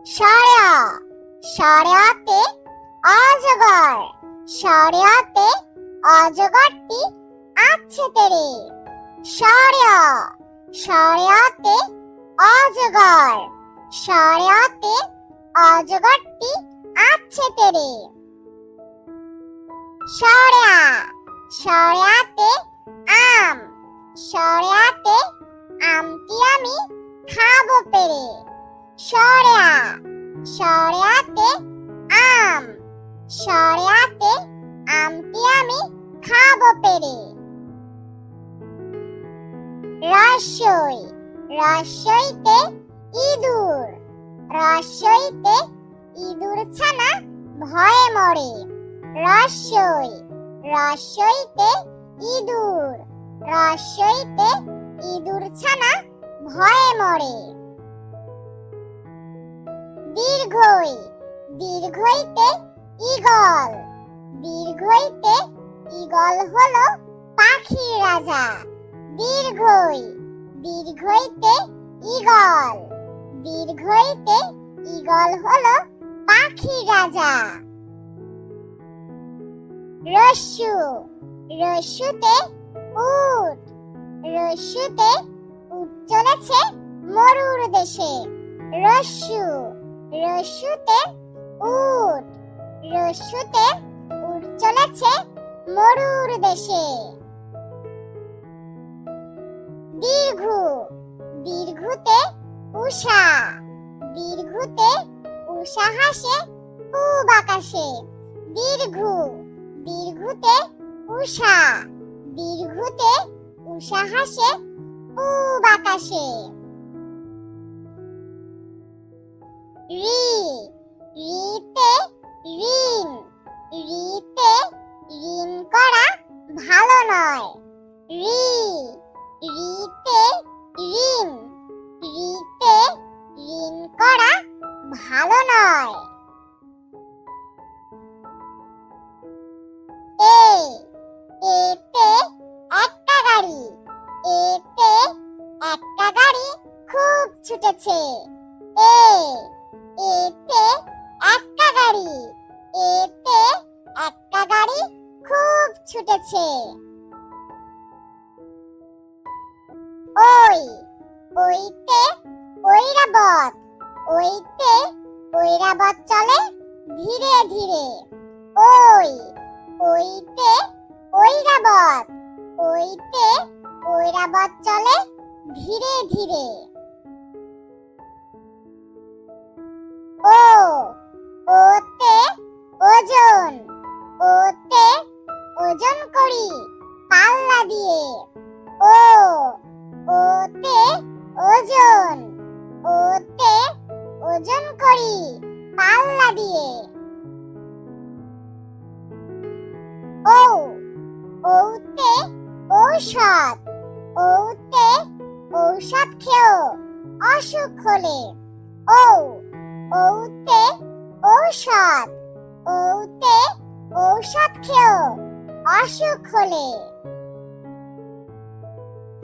সাড়া, সাড়াতে অজগর, সাড়াতে অজগরটি আছে তেরে। সাড়া, সাড়াতে অজগর, সাড়াতে অজগরটি আছে তেরে। সাড়া, সাড়াতে আম, সাড়াতে আমটি আমি খাবো পেরে। সাড়া, সাড়াতে আম, সাড়াতে আমটি আমি খাবো পেরে। রসই, রসইতে ইঁদুর, রসইতে ইঁদুর ছানা ভয়ে মরে। রসই, রসইতে ইঁদুর, রসইতে ইঁদুর ছানা ভয়ে মরে। দীর্ঘই, দীর্ঘইতে ঈগল, দীর্ঘইতে ঈগল হলো পাখির রাজা। দীর্ঘই, দীর্ঘইতে ঈগল, দীর্ঘইতে ঈগল হলো পাখির রাজা। রস্যু, রস্যুতে উট, রস্যুতে উট চলেছে মরুর দেশে। রস্যু, রস্যুতে উট, রস্যুতে উট চলেছে মরুর দেশে। দীর্ঘু, দীর্ঘুতে উষা, দীর্ঘুতে উষা হাসে পূব আকাশে। দীর্ঘু, দীর্ঘুতে উষা, দীর্ঘুতে উষা হাসে পূব আকাশে। রি, রিতে ঋণ, রিতে ঋণ করা ভালো নয়। রি, রিতে ঋণ, রিতে ঋণ করা ভালো নয়। এতে একটা গাড়ি, এতে একটা গাড়ি খুব ছুটেছে। এতে একটা গাড়ি, এতে একটা গাড়ি খুব ছুটেছে। ওই, ওইতে ঐরাবত, ওইতে ঐরাবত চলে ধীরে ধীরে। ওই, ওইতে ঐরাবত, ওইতে ঐরাবত চলে ধীরে ধীরে। ও, ওতে ওজন, ওতে ওজন করি পাল্লা দিয়ে। ও, ওতে ওজন, ওতে ওজন করি পাল্লা দিয়ে। ও, ওতে ঔষধ, ওতে ঔষধ খেও অসুখ হলে। ও, ওতে ঔষধ, ওতে ঔষধ খেও অসুখ হলে।